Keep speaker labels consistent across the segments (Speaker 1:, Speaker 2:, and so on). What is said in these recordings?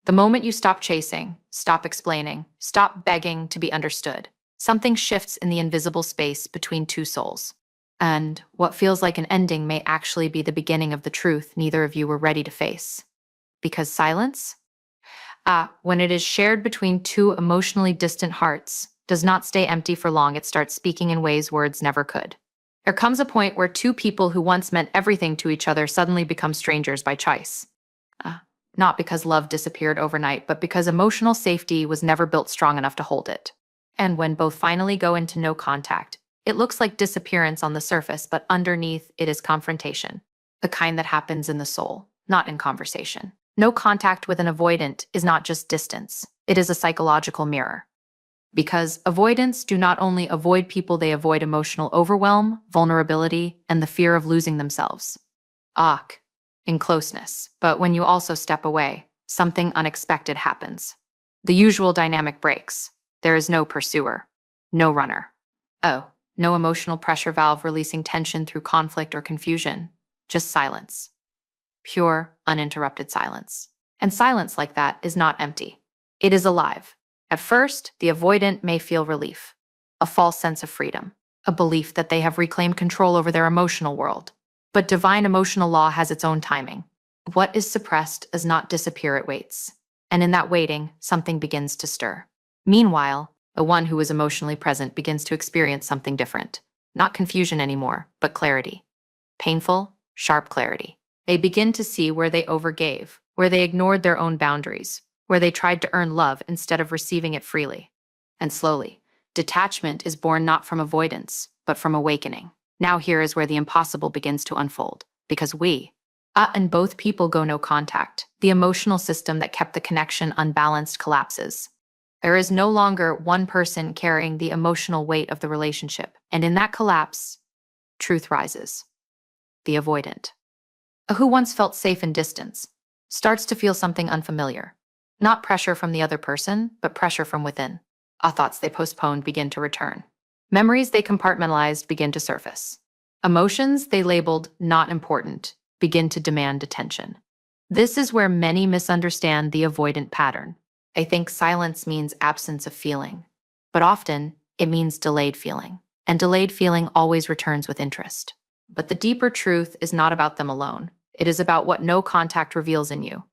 Speaker 1: The moment you stop chasing, stop explaining, stop begging to be understood, something shifts in the invisible space between two souls. And what feels like an ending may actually be the beginning of the truth neither of you were ready to face. Because silence? When it is shared between two emotionally distant hearts, does not stay empty for long, it starts speaking in ways words never could. There comes a point where two people who once meant everything to each other suddenly become strangers by choice. Not because love disappeared overnight, but because emotional safety was never built strong enough to hold it. And when both finally go into no contact, it looks like disappearance on the surface, but underneath it is confrontation, the kind that happens in the soul, not in conversation. No contact with an avoidant is not just distance, it is a psychological mirror. Because avoidants do not only avoid people, they avoid emotional overwhelm, vulnerability, and the fear of losing themselves. In closeness. But when you also step away, something unexpected happens. The usual dynamic breaks. There is no pursuer, no runner. No emotional pressure valve releasing tension through conflict or confusion. Just silence. Pure, uninterrupted silence. And silence like that is not empty. It is alive. At first, the avoidant may feel relief, a false sense of freedom, a belief that they have reclaimed control over their emotional world. But divine emotional law has its own timing. What is suppressed does not disappear, it waits. And in that waiting, something begins to stir. Meanwhile, the one who is emotionally present begins to experience something different. Not confusion anymore, but clarity. Painful, sharp clarity. They begin to see where they overgave, where they ignored their own boundaries, where they tried to earn love instead of receiving it freely. And slowly, detachment is born not from avoidance, but from awakening. Now here is where the impossible begins to unfold. Because and both people go no contact. The emotional system that kept the connection unbalanced collapses. There is no longer one person carrying the emotional weight of the relationship. And in that collapse, truth rises. The avoidant, who once felt safe in distance, starts to feel something unfamiliar. Not pressure from the other person, but pressure from within. Thoughts they postponed begin to return. Memories they compartmentalized begin to surface. Emotions they labeled not important begin to demand attention. This is where many misunderstand the avoidant pattern. They think silence means absence of feeling, but often it means delayed feeling. And delayed feeling always returns with interest. But the deeper truth is not about them alone. It is about what no contact reveals in you.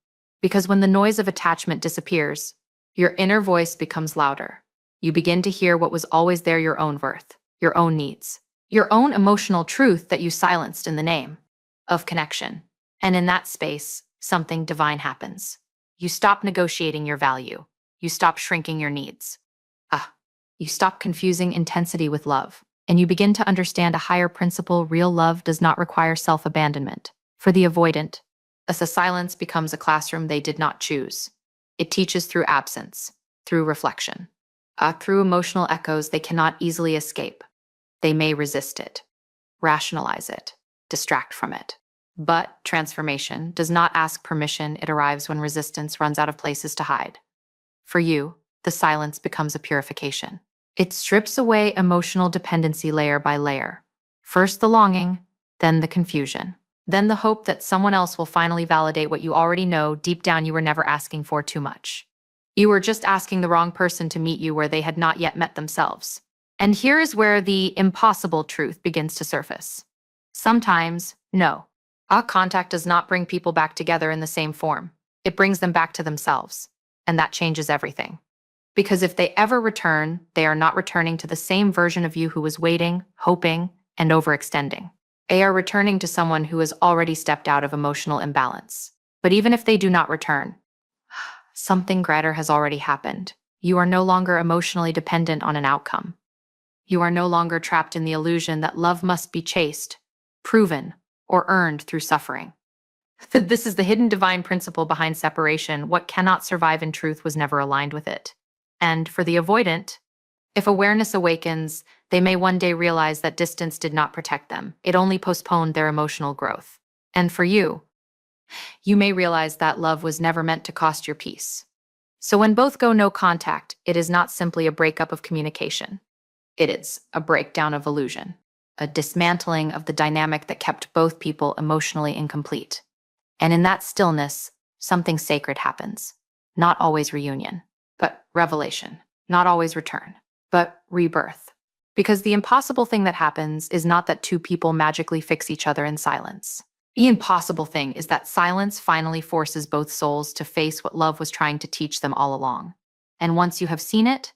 Speaker 1: Because when the noise of attachment disappears, your inner voice becomes louder. You begin to hear what was always there, your own worth, your own needs, your own emotional truth that you silenced in the name of connection. And in that space, something divine happens. You stop negotiating your value. You stop shrinking your needs. You stop confusing intensity with love. And you begin to understand a higher principle: real love does not require self-abandonment. For the avoidant, as the silence becomes a classroom they did not choose. It teaches through absence, through reflection. Through emotional echoes they cannot easily escape. They may resist it, rationalize it, distract from it. But transformation does not ask permission. It arrives when resistance runs out of places to hide. For you, the silence becomes a purification. It strips away emotional dependency layer by layer. First the longing, then the confusion. Then the hope that someone else will finally validate what you already know. Deep down, you were never asking for too much. You were just asking the wrong person to meet you where they had not yet met themselves. And here is where the impossible truth begins to surface. Sometimes, no. Contact does not bring people back together in the same form. It brings them back to themselves. And that changes everything. Because if they ever return, they are not returning to the same version of you who was waiting, hoping, and overextending. They are returning to someone who has already stepped out of emotional imbalance. But even if they do not return, something greater has already happened. You are no longer emotionally dependent on an outcome. You are no longer trapped in the illusion that love must be chased, proven, or earned through suffering. This is the hidden divine principle behind separation. What cannot survive in truth was never aligned with it. And for the avoidant, if awareness awakens, they may one day realize that distance did not protect them. It only postponed their emotional growth. And for you, you may realize that love was never meant to cost your peace. So when both go no contact, it is not simply a breakup of communication. It is a breakdown of illusion, a dismantling of the dynamic that kept both people emotionally incomplete. And in that stillness, something sacred happens. not always reunion, but revelation, not always return, but rebirth. Because the impossible thing that happens is not that two people magically fix each other in silence. The impossible thing is that silence finally forces both souls to face what love was trying to teach them all along. And once you have seen it,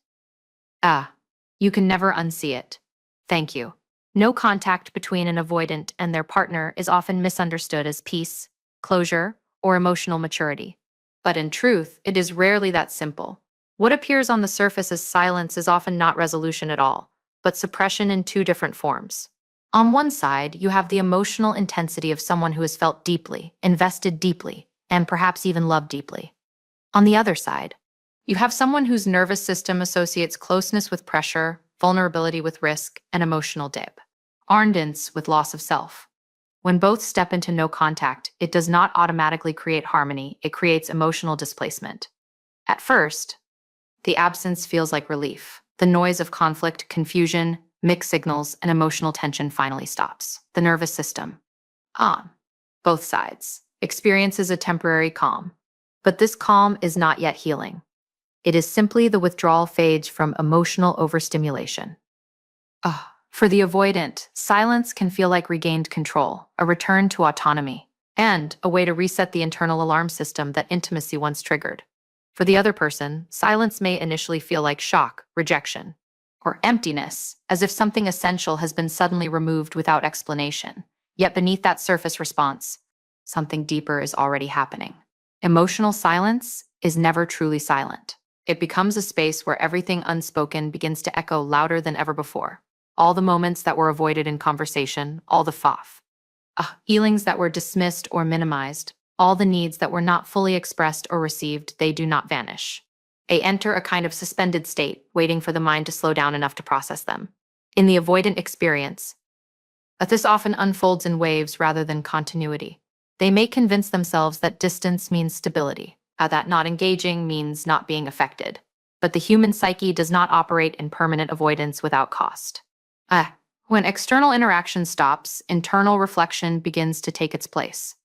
Speaker 1: you can never unsee it. Thank you. No contact between an avoidant and their partner is often misunderstood as peace, closure, or emotional maturity. But in truth, it is rarely that simple. What appears on the surface as silence is often not resolution at all, but suppression in two different forms. On one side, you have the emotional intensity of someone who has felt deeply, invested deeply, and perhaps even loved deeply. On the other side, you have someone whose nervous system associates closeness with pressure, vulnerability with risk, and emotional dip. Avoidance with loss of self. When both step into no contact, it does not automatically create harmony, it creates emotional displacement. At first, the absence feels like relief. The noise of conflict, confusion, mixed signals, and emotional tension finally stops. The nervous system, on both sides, experiences a temporary calm. But this calm is not yet healing. It is simply the withdrawal phase from emotional overstimulation. For the avoidant, silence can feel like regained control, a return to autonomy, and a way to reset the internal alarm system that intimacy once triggered. For the other person, silence may initially feel like shock, rejection, or emptiness, as if something essential has been suddenly removed without explanation. Yet beneath that surface response, something deeper is already happening. Emotional silence is never truly silent. It becomes a space where everything unspoken begins to echo louder than ever before. All the moments that were avoided in conversation, all the feelings that were dismissed or minimized, all the needs that were not fully expressed or received, they do not vanish. They enter a kind of suspended state, waiting for the mind to slow down enough to process them. In the avoidant experience, this often unfolds in waves rather than continuity. They may convince themselves that distance means stability, that not engaging means not being affected. But the human psyche does not operate in permanent avoidance without cost. When external interaction stops, internal reflection begins to take its place.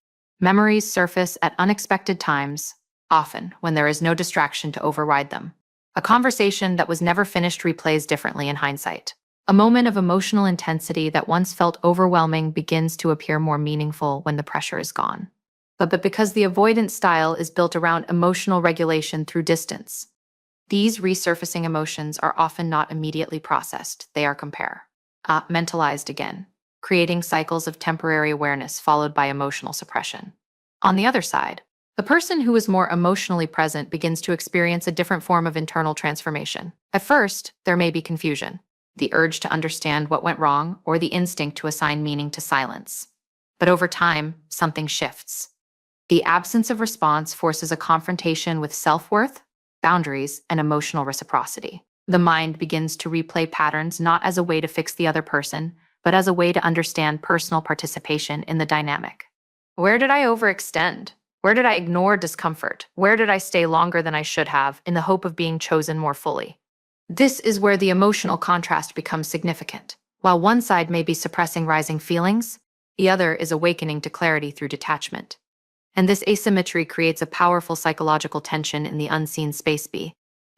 Speaker 1: Memories surface at unexpected times, often when there is no distraction to override them. A conversation that was never finished replays differently in hindsight. A moment of emotional intensity that once felt overwhelming begins to appear more meaningful when the pressure is gone. But because the avoidant style is built around emotional regulation through distance, these resurfacing emotions are often not immediately processed, they are mentalized again, creating cycles of temporary awareness followed by emotional suppression. On the other side, the person who is more emotionally present begins to experience a different form of internal transformation. At first, there may be confusion, the urge to understand what went wrong, or the instinct to assign meaning to silence. But over time, something shifts. The absence of response forces a confrontation with self-worth, boundaries, and emotional reciprocity. The mind begins to replay patterns not as a way to fix the other person, but as a way to understand personal participation in the dynamic. Where did I overextend? Where did I ignore discomfort? Where did I stay longer than I should have in the hope of being chosen more fully? This is where the emotional contrast becomes significant. While one side may be suppressing rising feelings, the other is awakening to clarity through detachment. And this asymmetry creates a powerful psychological tension in the unseen space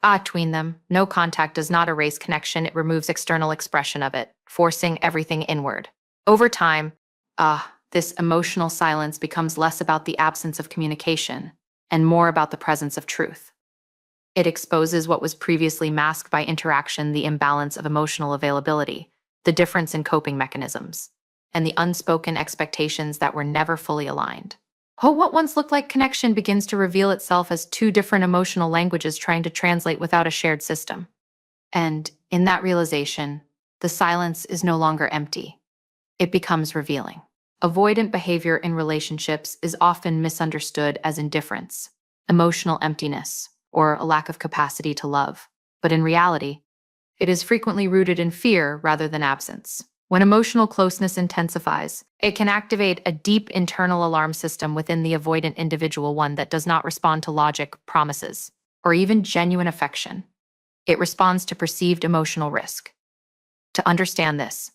Speaker 1: between them. No contact does not erase connection, it removes external expression of it, forcing everything inward. Over time, this emotional silence becomes less about the absence of communication and more about the presence of truth. It exposes what was previously masked by interaction, the imbalance of emotional availability, the difference in coping mechanisms, and the unspoken expectations that were never fully aligned. What once looked like connection begins to reveal itself as two different emotional languages trying to translate without a shared system. And in that realization, the silence is no longer empty. It becomes revealing. Avoidant behavior in relationships is often misunderstood as indifference, emotional emptiness, or a lack of capacity to love. But in reality, it is frequently rooted in fear rather than absence. When emotional closeness intensifies, it can activate a deep internal alarm system within the avoidant individual, one that does not respond to logic, promises, or even genuine affection. It responds to perceived emotional risk. To understand this,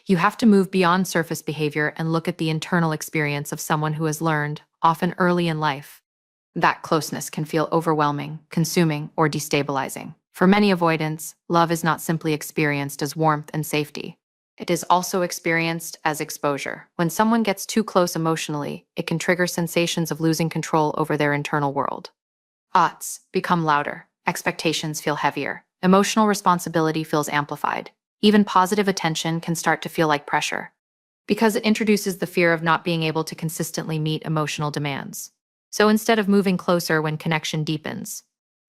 Speaker 1: you have to move beyond surface behavior and look at the internal experience of someone who has learned, often early in life, That closeness can feel overwhelming, consuming, or destabilizing. For many avoidants, love is not simply experienced as warmth and safety. It is also experienced as exposure. When someone gets too close emotionally, it can trigger sensations of losing control over their internal world. Thoughts become louder, expectations feel heavier, emotional responsibility feels amplified. Even positive attention can start to feel like pressure, because it introduces the fear of not being able to consistently meet emotional demands. So instead of moving closer when connection deepens,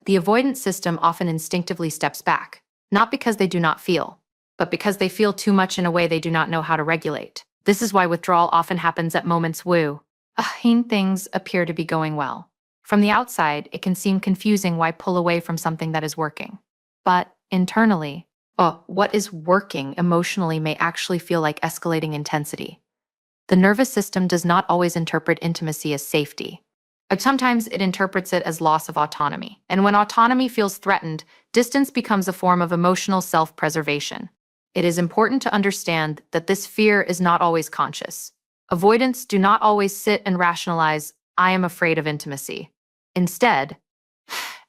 Speaker 1: the avoidant system often instinctively steps back, not because they do not feel, but because they feel too much in a way they do not know how to regulate. This is why withdrawal often happens at moments when things appear to be going well. From the outside, it can seem confusing why pull away from something that is working. But internally, what is working emotionally may actually feel like escalating intensity. The nervous system does not always interpret intimacy as safety. Sometimes it interprets it as loss of autonomy. And when autonomy feels threatened, distance becomes a form of emotional self-preservation. It is important to understand that this fear is not always conscious. Avoidants do not always sit and rationalize, "I am afraid of intimacy." Instead,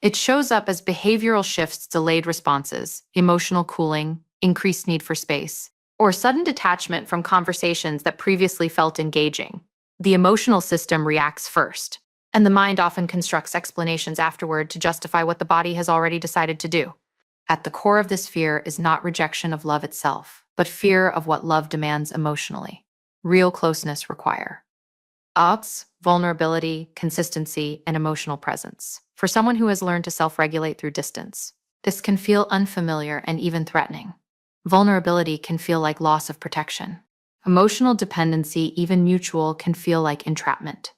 Speaker 1: it shows up as behavioral shifts, delayed responses, emotional cooling, increased need for space, or sudden detachment from conversations that previously felt engaging. The emotional system reacts first, and the mind often constructs explanations afterward to justify what the body has already decided to do. At the core of this fear is not rejection of love itself, but fear of what love demands emotionally. Real closeness require vulnerability, consistency, and emotional presence. For someone who has learned to self-regulate through distance, this can feel unfamiliar and even threatening. Vulnerability can feel like loss of protection. Emotional dependency, even mutual, can feel like entrapment.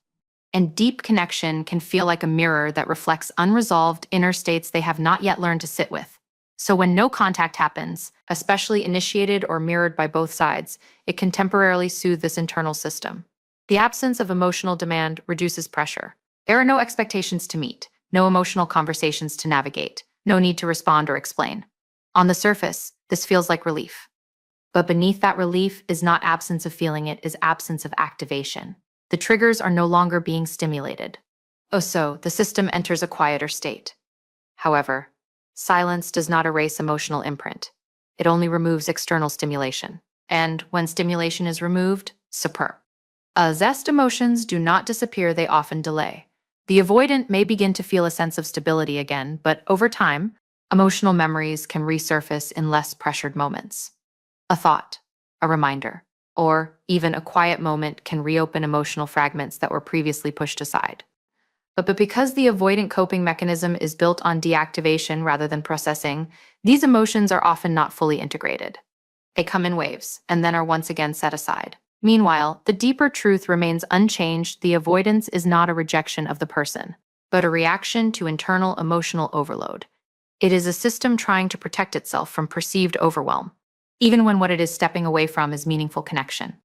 Speaker 1: And deep connection can feel like a mirror that reflects unresolved inner states they have not yet learned to sit with. So when no contact happens, especially initiated or mirrored by both sides, it can temporarily soothe this internal system. The absence of emotional demand reduces pressure. There are no expectations to meet, no emotional conversations to navigate, no need to respond or explain. On the surface, this feels like relief. But beneath that relief is not absence of feeling, it is absence of activation. The triggers are no longer being stimulated. So the system enters a quieter state. However, silence does not erase emotional imprint. It only removes external stimulation. And when stimulation is removed, superb. Zest emotions do not disappear, they often delay. The avoidant may begin to feel a sense of stability again, but over time, emotional memories can resurface in less pressured moments. A thought, a reminder, or even a quiet moment can reopen emotional fragments that were previously pushed aside. But because the avoidant coping mechanism is built on deactivation rather than processing, these emotions are often not fully integrated. They come in waves and then are once again set aside. Meanwhile, the deeper truth remains unchanged. The avoidance is not a rejection of the person, but a reaction to internal emotional overload. It is a system trying to protect itself from perceived overwhelm, even when what it is stepping away from is meaningful connection.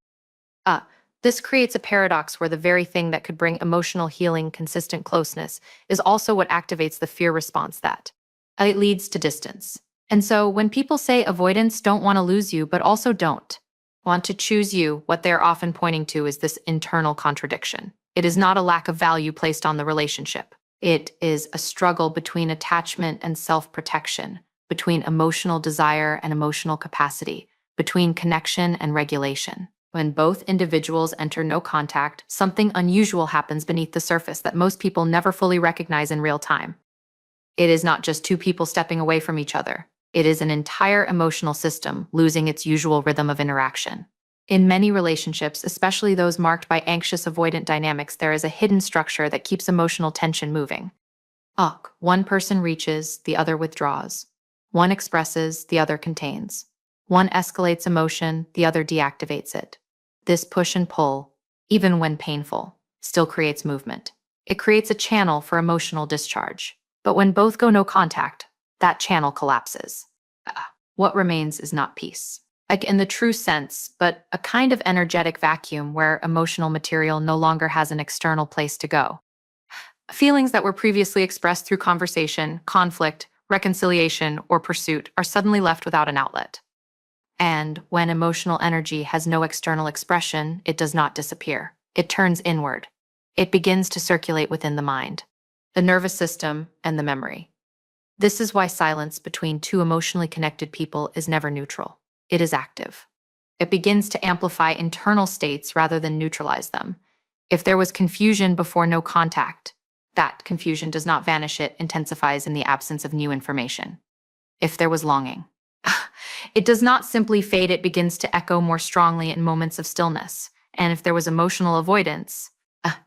Speaker 1: This creates a paradox where the very thing that could bring emotional healing, consistent closeness, is also what activates the fear response that it leads to distance. And so when people say avoidants don't want to lose you, but also don't want to choose you, what they're often pointing to is this internal contradiction. It is not a lack of value placed on the relationship. It is a struggle between attachment and self-protection, between emotional desire and emotional capacity, between connection and regulation. When both individuals enter no contact, something unusual happens beneath the surface that most people never fully recognize in real time. It is not just two people stepping away from each other. It is an entire emotional system losing its usual rhythm of interaction. In many relationships, especially those marked by anxious avoidant dynamics, there is a hidden structure that keeps emotional tension moving. One person reaches, the other withdraws. One expresses, the other contains. One escalates emotion, the other deactivates it. This push and pull, even when painful, still creates movement. It creates a channel for emotional discharge. But when both go no contact, that channel collapses. What remains is not peace, like in the true sense, but a kind of energetic vacuum where emotional material no longer has an external place to go. Feelings that were previously expressed through conversation, conflict, reconciliation, or pursuit are suddenly left without an outlet. And when emotional energy has no external expression, it does not disappear. It turns inward. It begins to circulate within the mind. the nervous system, and the memory. This is why silence between two emotionally connected people is never neutral. It is active. It begins to amplify internal states rather than neutralize them. If there was confusion before no contact, that confusion does not vanish, it intensifies in the absence of new information. If there was longing, it does not simply fade, it begins to echo more strongly in moments of stillness. And if there was emotional avoidance,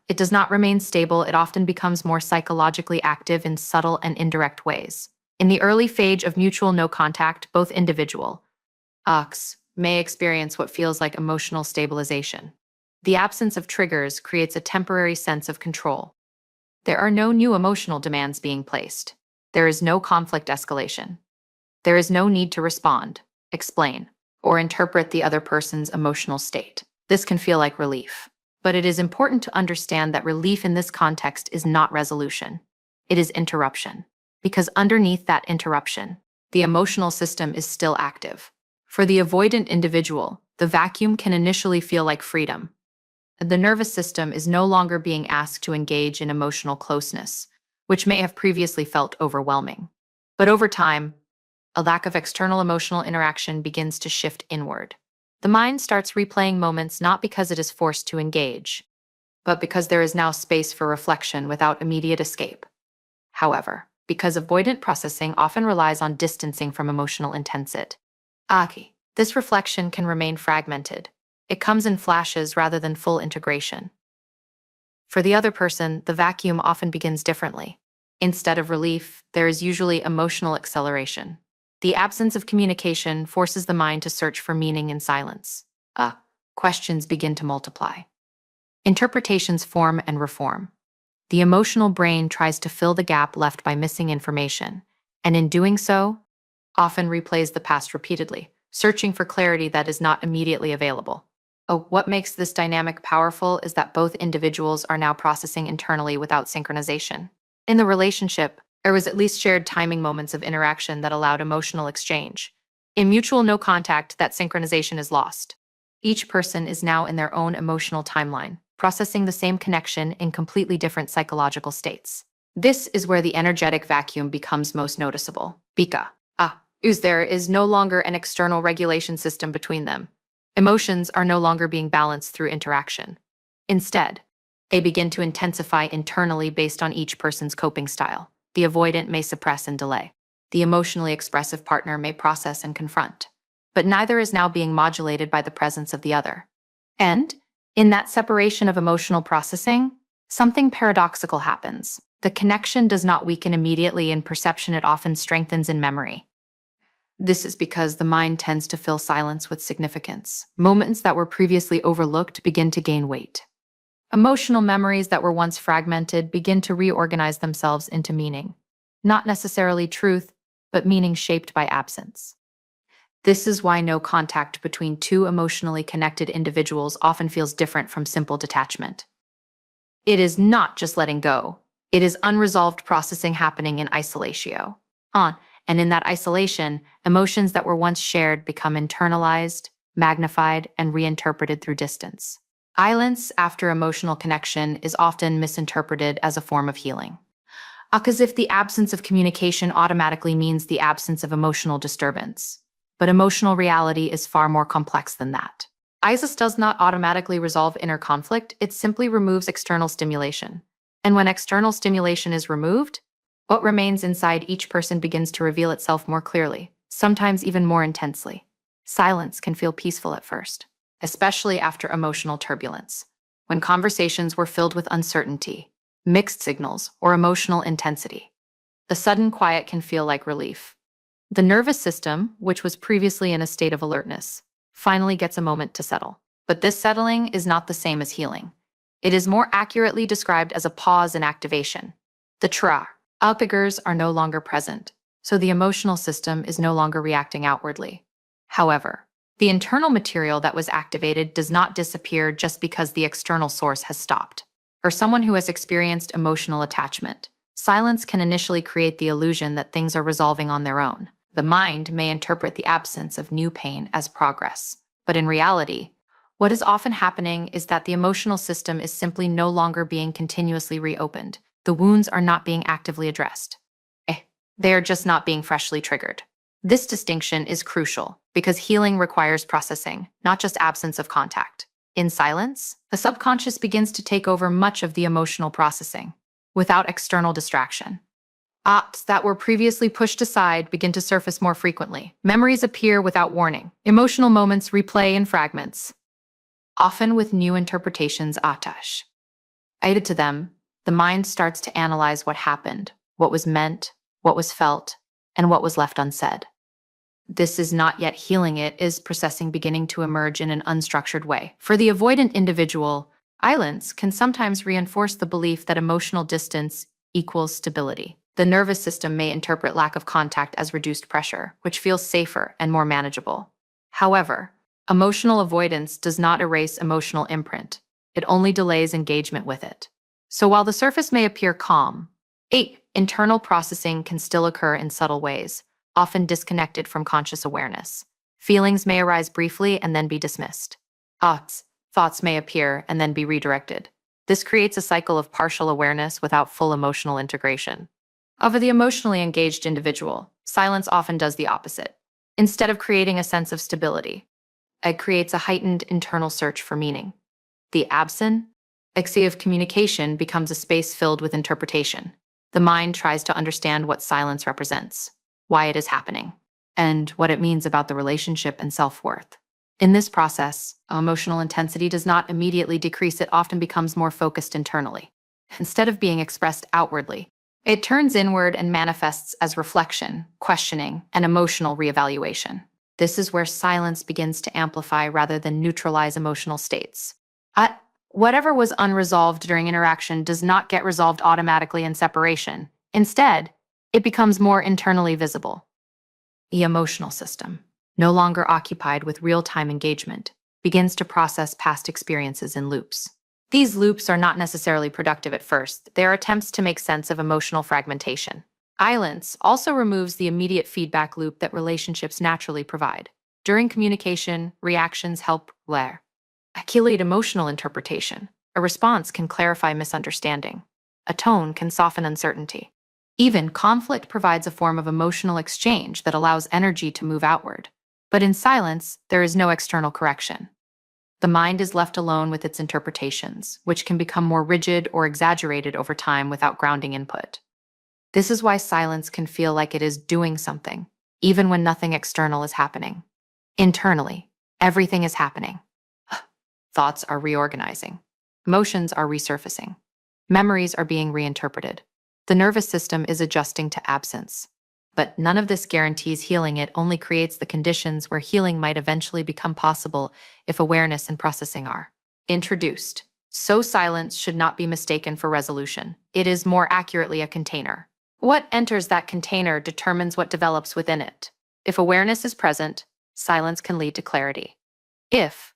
Speaker 1: it does not remain stable, it often becomes more psychologically active in subtle and indirect ways. In the early phase of mutual no contact, both individuals may experience what feels like emotional stabilization. The absence of triggers creates a temporary sense of control. There are no new emotional demands being placed. There is no conflict escalation. There is no need to respond, explain, or interpret the other person's emotional state. This can feel like relief. But it is important to understand that relief in this context is not resolution. It is interruption. Because underneath that interruption, the emotional system is still active. For the avoidant individual, the vacuum can initially feel like freedom. The nervous system is no longer being asked to engage in emotional closeness, which may have previously felt overwhelming. But over time, a lack of external emotional interaction begins to shift inward. The mind starts replaying moments not because it is forced to engage, but because there is now space for reflection without immediate escape. However, because avoidant processing often relies on distancing from emotional intensity, this reflection can remain fragmented. It comes in flashes rather than full integration. For the other person, the vacuum often begins differently. Instead of relief, there is usually emotional acceleration. The absence of communication forces the mind to search for meaning in silence. Questions begin to multiply. Interpretations form and reform. The emotional brain tries to fill the gap left by missing information, and in doing so, often replays the past repeatedly, searching for clarity that is not immediately available. What makes this dynamic powerful is that both individuals are now processing internally without synchronization. In the relationship, there was at least shared timing moments of interaction that allowed emotional exchange. In mutual no contact, that synchronization is lost. Each person is now in their own emotional timeline, processing the same connection in completely different psychological states. This is where the energetic vacuum becomes most noticeable. There is no longer an external regulation system between them. Emotions are no longer being balanced through interaction. Instead, they begin to intensify internally based on each person's coping style. The avoidant may suppress and delay. The emotionally expressive partner may process and confront. But neither is now being modulated by the presence of the other. And, in that separation of emotional processing, something paradoxical happens. The connection does not weaken immediately in perception, it often strengthens in memory. This is because the mind tends to fill silence with significance. Moments that were previously overlooked begin to gain weight. Emotional memories that were once fragmented begin to reorganize themselves into meaning. Not necessarily truth, but meaning shaped by absence. This is why no contact between two emotionally connected individuals often feels different from simple detachment. It is not just letting go. It is unresolved processing happening in isolation. And in that isolation, emotions that were once shared become internalized, magnified, and reinterpreted through distance. Silence after emotional connection is often misinterpreted as a form of healing. As if the absence of communication automatically means the absence of emotional disturbance. But emotional reality is far more complex than that. ISIS does not automatically resolve inner conflict, it simply removes external stimulation. And when external stimulation is removed, what remains inside each person begins to reveal itself more clearly, sometimes even more intensely. Silence can feel peaceful at first, especially after emotional turbulence, when conversations were filled with uncertainty, mixed signals, or emotional intensity. The sudden quiet can feel like relief. The nervous system, which was previously in a state of alertness, finally gets a moment to settle. But this settling is not the same as healing. It is more accurately described as a pause in activation. The triggers are no longer present, so the emotional system is no longer reacting outwardly. However, the internal material that was activated does not disappear just because the external source has stopped. For someone who has experienced emotional attachment, silence can initially create the illusion that things are resolving on their own. The mind may interpret the absence of new pain as progress, but in reality, what is often happening is that the emotional system is simply no longer being continuously reopened. The wounds are not being actively addressed. They are just not being freshly triggered. This distinction is crucial because healing requires processing, not just absence of contact. In silence, the subconscious begins to take over much of the emotional processing without external distraction. Thoughts that were previously pushed aside begin to surface more frequently. Memories appear without warning. Emotional moments replay in fragments, often with new interpretations attached. Added to them, the mind starts to analyze what happened, what was meant, what was felt, and what was left unsaid. This is not yet healing, it is processing beginning to emerge in an unstructured way. For the avoidant individual, silence can sometimes reinforce the belief that emotional distance equals stability. The nervous system may interpret lack of contact as reduced pressure, which feels safer and more manageable. However, emotional avoidance does not erase emotional imprint. It only delays engagement with it. So while the surface may appear calm, internal processing can still occur in subtle ways, often disconnected from conscious awareness. Feelings may arise briefly and then be dismissed. Thoughts may appear and then be redirected. This creates a cycle of partial awareness without full emotional integration. Of the emotionally engaged individual, silence often does the opposite. Instead of creating a sense of stability, it creates a heightened internal search for meaning. The absence of communication becomes a space filled with interpretation. The mind tries to understand what silence represents, why it is happening, and what it means about the relationship and self-worth. In this process, emotional intensity does not immediately decrease, it often becomes more focused internally. Instead of being expressed outwardly, it turns inward and manifests as reflection, questioning, and emotional reevaluation. This is where silence begins to amplify rather than neutralize emotional states. Whatever was unresolved during interaction does not get resolved automatically in separation. Instead, it becomes more internally visible. The emotional system, no longer occupied with real-time engagement, begins to process past experiences in loops. These loops are not necessarily productive at first. They are attempts to make sense of emotional fragmentation. Silence also removes the immediate feedback loop that relationships naturally provide. During communication, reactions help articulate emotional interpretation. A response can clarify misunderstanding. A tone can soften uncertainty. Even conflict provides a form of emotional exchange that allows energy to move outward. But in silence, there is no external correction. The mind is left alone with its interpretations, which can become more rigid or exaggerated over time without grounding input. This is why silence can feel like it is doing something, even when nothing external is happening. Internally, everything is happening. Thoughts are reorganizing. Emotions are resurfacing. Memories are being reinterpreted. The nervous system is adjusting to absence. But none of this guarantees healing, it only creates the conditions where healing might eventually become possible if awareness and processing are introduced. So silence should not be mistaken for resolution. It is more accurately a container. What enters that container determines what develops within it. If awareness is present, silence can lead to clarity. If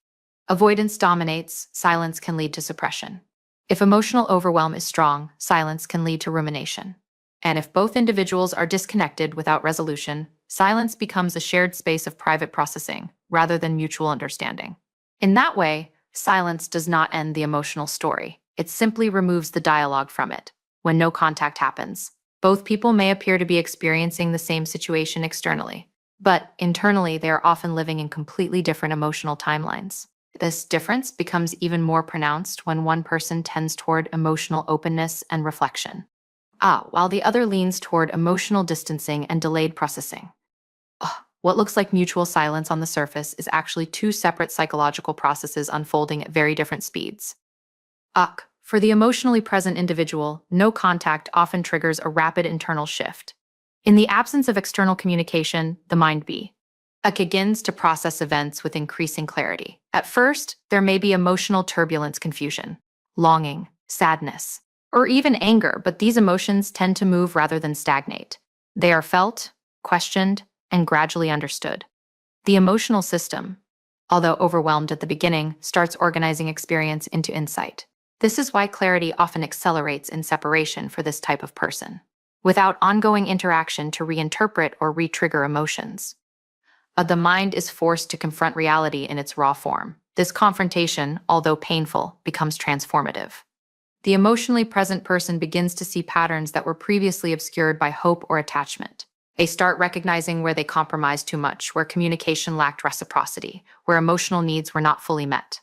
Speaker 1: avoidance dominates, silence can lead to suppression. If emotional overwhelm is strong, silence can lead to rumination. And if both individuals are disconnected without resolution, silence becomes a shared space of private processing rather than mutual understanding. In that way, silence does not end the emotional story. It simply removes the dialogue from it. When no contact happens, both people may appear to be experiencing the same situation externally, but internally they are often living in completely different emotional timelines. This difference becomes even more pronounced when one person tends toward emotional openness and reflection, while the other leans toward emotional distancing and delayed processing. What looks like mutual silence on the surface is actually two separate psychological processes unfolding at very different speeds. For the emotionally present individual, no contact often triggers a rapid internal shift. In the absence of external communication, the mind begins to process events with increasing clarity. At first, there may be emotional turbulence, confusion, longing, sadness, or even anger, but these emotions tend to move rather than stagnate. They are felt, questioned, and gradually understood. The emotional system, although overwhelmed at the beginning, starts organizing experience into insight. This is why clarity often accelerates in separation for this type of person, without ongoing interaction to reinterpret or re-trigger emotions. The mind is forced to confront reality in its raw form. This confrontation, although painful, becomes transformative. The emotionally present person begins to see patterns that were previously obscured by hope or attachment. They start recognizing where they compromised too much, where communication lacked reciprocity, where emotional needs were not fully met.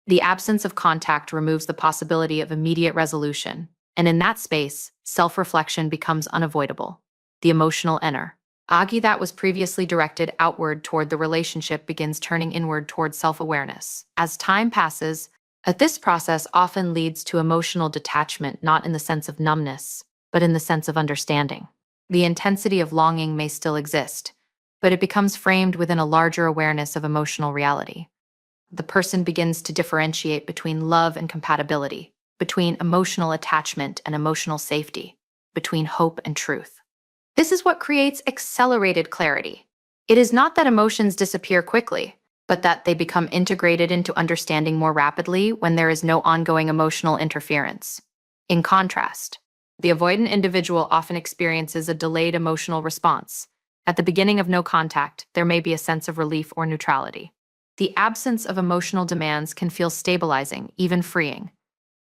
Speaker 1: The absence of contact removes the possibility of immediate resolution, and in that space, self-reflection becomes unavoidable. The emotional inner Agi that was previously directed outward toward the relationship begins turning inward toward self-awareness. As time passes, this process often leads to emotional detachment, not in the sense of numbness, but in the sense of understanding. The intensity of longing may still exist, but it becomes framed within a larger awareness of emotional reality. The person begins to differentiate between love and compatibility, between emotional attachment and emotional safety, between hope and truth. This is what creates accelerated clarity. It is not that emotions disappear quickly, but that they become integrated into understanding more rapidly when there is no ongoing emotional interference. In contrast, the avoidant individual often experiences a delayed emotional response. At the beginning of no contact, there may be a sense of relief or neutrality. The absence of emotional demands can feel stabilizing, even freeing.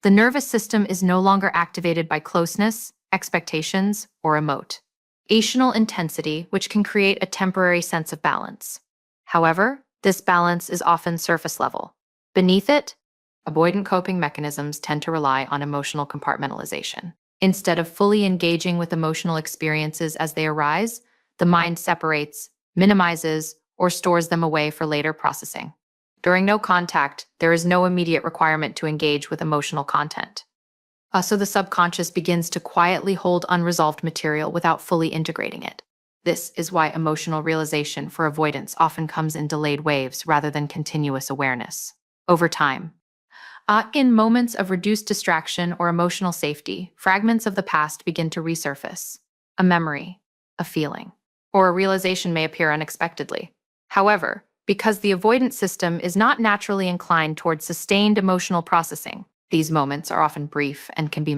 Speaker 1: The nervous system is no longer activated by closeness, expectations, or emotional intensity, which can create a temporary sense of balance. However, this balance is often surface level. Beneath it, avoidant coping mechanisms tend to rely on emotional compartmentalization. Instead of fully engaging with emotional experiences as they arise, the mind separates, minimizes, or stores them away for later processing. During no contact, there is no immediate requirement to engage with emotional content. So the subconscious begins to quietly hold unresolved material without fully integrating it. This is why emotional realization for avoidance often comes in delayed waves rather than continuous awareness. Over time, in moments of reduced distraction or emotional safety, fragments of the past begin to resurface. A memory, a feeling, or a realization may appear unexpectedly. However, because the avoidant system is not naturally inclined towards sustained emotional processing, these moments are often brief and can be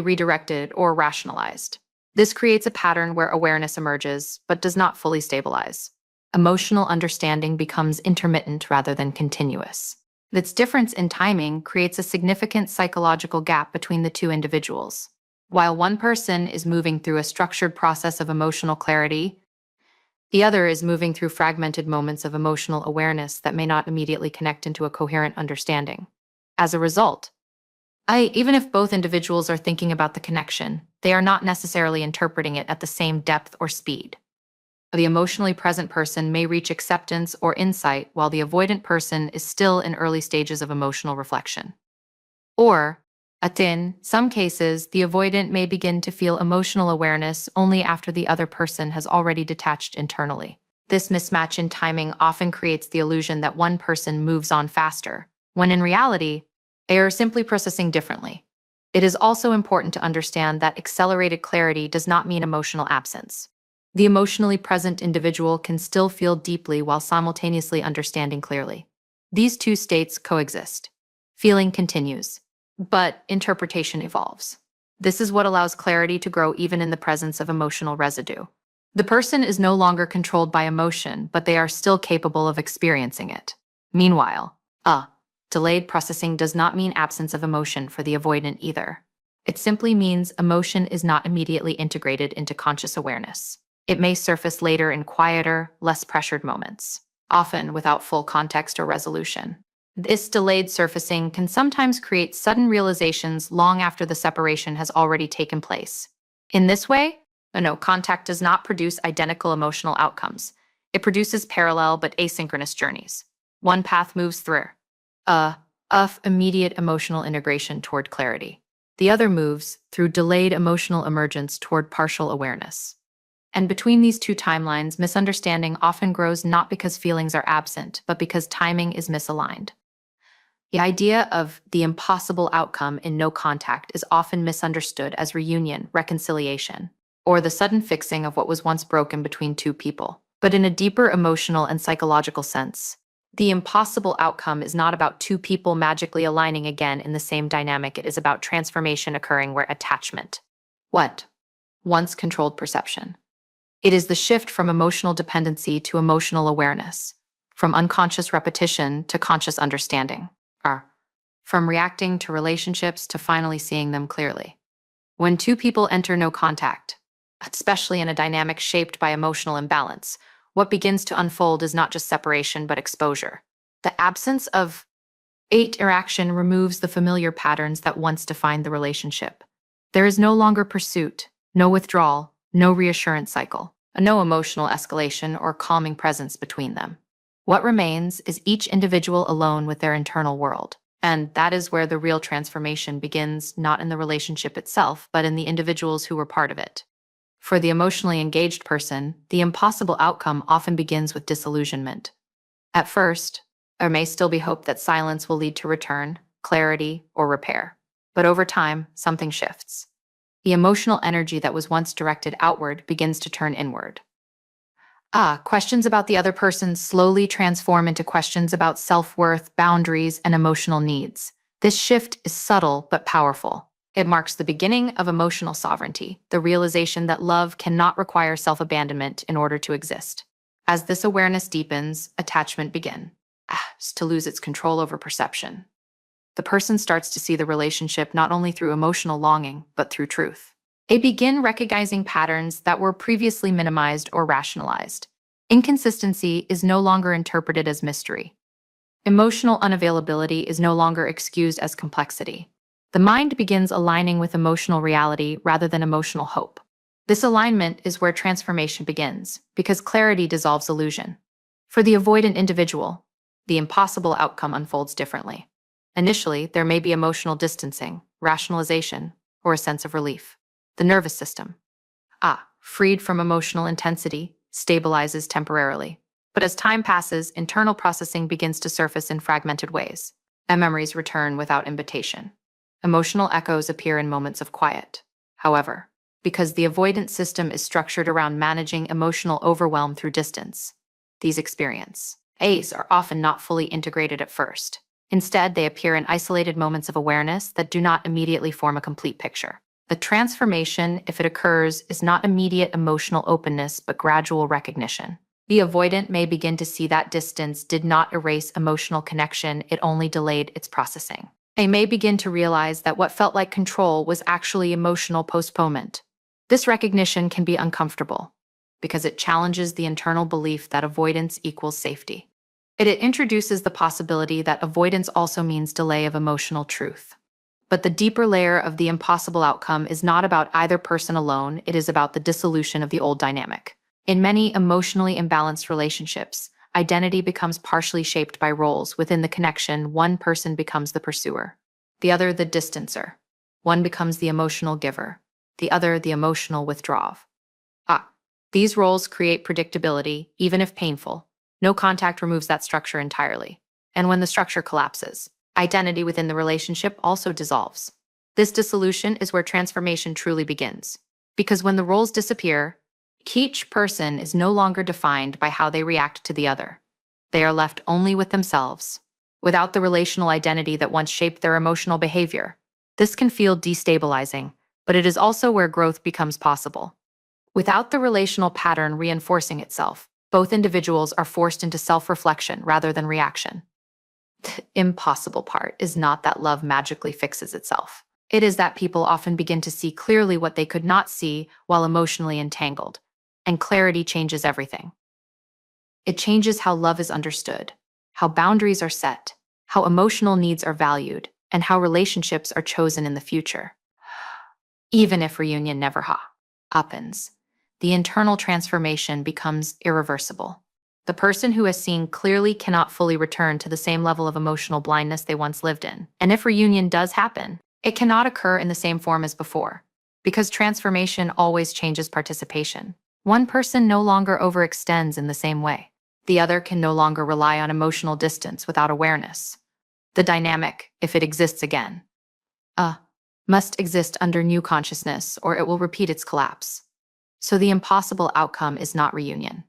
Speaker 1: redirected or rationalized. This creates a pattern where awareness emerges, but does not fully stabilize. Emotional understanding becomes intermittent rather than continuous. This difference in timing creates a significant psychological gap between the two individuals. While one person is moving through a structured process of emotional clarity, the other is moving through fragmented moments of emotional awareness that may not immediately connect into a coherent understanding. As a result, even if both individuals are thinking about the connection, they are not necessarily interpreting it at the same depth or speed. The emotionally present person may reach acceptance or insight while the avoidant person is still in early stages of emotional reflection. Or, in some cases, the avoidant may begin to feel emotional awareness only after the other person has already detached internally. This mismatch in timing often creates the illusion that one person moves on faster, when in reality, they are simply processing differently. It is also important to understand that accelerated clarity does not mean emotional absence. The emotionally present individual can still feel deeply while simultaneously understanding clearly. These two states coexist. Feeling continues, but interpretation evolves. This is what allows clarity to grow even in the presence of emotional residue. The person is no longer controlled by emotion, but they are still capable of experiencing it. Meanwhile, delayed processing does not mean absence of emotion for the avoidant either. It simply means emotion is not immediately integrated into conscious awareness. It may surface later in quieter, less pressured moments, often without full context or resolution. This delayed surfacing can sometimes create sudden realizations long after the separation has already taken place. In this way, contact does not produce identical emotional outcomes. It produces parallel but asynchronous journeys. One path moves through immediate emotional integration toward clarity. The other moves through delayed emotional emergence toward partial awareness. And between these two timelines, misunderstanding often grows not because feelings are absent, but because timing is misaligned. The idea of the impossible outcome in no contact is often misunderstood as reunion, reconciliation, or the sudden fixing of what was once broken between two people. But in a deeper emotional and psychological sense, the impossible outcome is not about two people magically aligning again in the same dynamic. It is about transformation occurring where attachment, once controlled perception. It is the shift from emotional dependency to emotional awareness, from unconscious repetition to conscious understanding. from reacting to relationships to finally seeing them clearly. When two people enter no contact, especially in a dynamic shaped by emotional imbalance, what begins to unfold is not just separation but exposure. The absence of interaction removes the familiar patterns that once defined the relationship. There is no longer pursuit, no withdrawal, no reassurance cycle, no emotional escalation or calming presence between them. What remains is each individual alone with their internal world. And that is where the real transformation begins, not in the relationship itself, but in the individuals who were part of it. For the emotionally engaged person, the impossible outcome often begins with disillusionment. At first, there may still be hope that silence will lead to return, clarity, or repair. But over time, something shifts. The emotional energy that was once directed outward begins to turn inward. Questions about the other person slowly transform into questions about self-worth, boundaries, and emotional needs. This shift is subtle but powerful. It marks the beginning of emotional sovereignty, the realization that love cannot require self-abandonment in order to exist. As this awareness deepens, attachment begins to lose its control over perception. The person starts to see the relationship not only through emotional longing, but through truth. They begin recognizing patterns that were previously minimized or rationalized. Inconsistency is no longer interpreted as mystery. Emotional unavailability is no longer excused as complexity. The mind begins aligning with emotional reality rather than emotional hope. This alignment is where transformation begins, because clarity dissolves illusion. For the avoidant individual, the impossible outcome unfolds differently. Initially, there may be emotional distancing, rationalization, or a sense of relief. The nervous system, freed from emotional intensity, stabilizes temporarily. But as time passes, internal processing begins to surface in fragmented ways, and memories return without invitation. Emotional echoes appear in moments of quiet. However, because the avoidance system is structured around managing emotional overwhelm through distance, these experiences are often not fully integrated at first. Instead, they appear in isolated moments of awareness that do not immediately form a complete picture. The transformation, if it occurs, is not immediate emotional openness, but gradual recognition. The avoidant may begin to see that distance did not erase emotional connection, it only delayed its processing. They may begin to realize that what felt like control was actually emotional postponement. This recognition can be uncomfortable, because it challenges the internal belief that avoidance equals safety. It introduces the possibility that avoidance also means delay of emotional truth. But the deeper layer of the impossible outcome is not about either person alone, it is about the dissolution of the old dynamic. In many emotionally imbalanced relationships, identity becomes partially shaped by roles. Within the connection, one person becomes the pursuer, the other the distancer. One becomes the emotional giver, the other the emotional withdrawer. These roles create predictability, even if painful. No contact removes that structure entirely. And when the structure collapses, identity within the relationship also dissolves. This dissolution is where transformation truly begins. Because when the roles disappear, each person is no longer defined by how they react to the other. They are left only with themselves, without the relational identity that once shaped their emotional behavior. This can feel destabilizing, but it is also where growth becomes possible. Without the relational pattern reinforcing itself, both individuals are forced into self-reflection rather than reaction. The impossible part is not that love magically fixes itself. It is that people often begin to see clearly what they could not see while emotionally entangled. And clarity changes everything. It changes how love is understood, how boundaries are set, how emotional needs are valued, and how relationships are chosen in the future. Even if reunion never happens, the internal transformation becomes irreversible. The person who has seen clearly cannot fully return to the same level of emotional blindness they once lived in. And if reunion does happen, it cannot occur in the same form as before, because transformation always changes participation. One person no longer overextends in the same way. The other can no longer rely on emotional distance without awareness. The dynamic, if it exists again, must exist under new consciousness or it will repeat its collapse. So the impossible outcome is not reunion.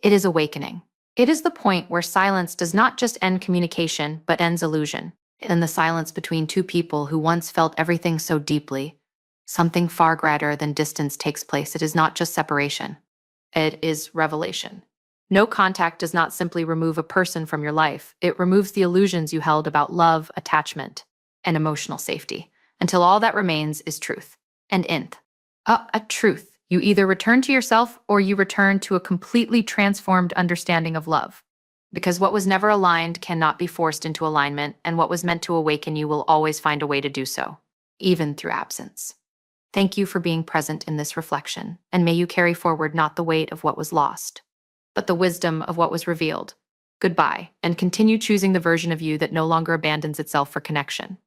Speaker 1: It is awakening. It is the point where silence does not just end communication, but ends illusion. In the silence between two people who once felt everything so deeply, something far greater than distance takes place. It is not just separation. It is revelation. No contact does not simply remove a person from your life. It removes the illusions you held about love, attachment, and emotional safety, until all that remains is truth. And inth. A truth. You either return to yourself or you return to a completely transformed understanding of love. Because what was never aligned cannot be forced into alignment, and what was meant to awaken you will always find a way to do so, even through absence. Thank you for being present in this reflection, and may you carry forward not the weight of what was lost, but the wisdom of what was revealed. Goodbye, and continue choosing the version of you that no longer abandons itself for connection.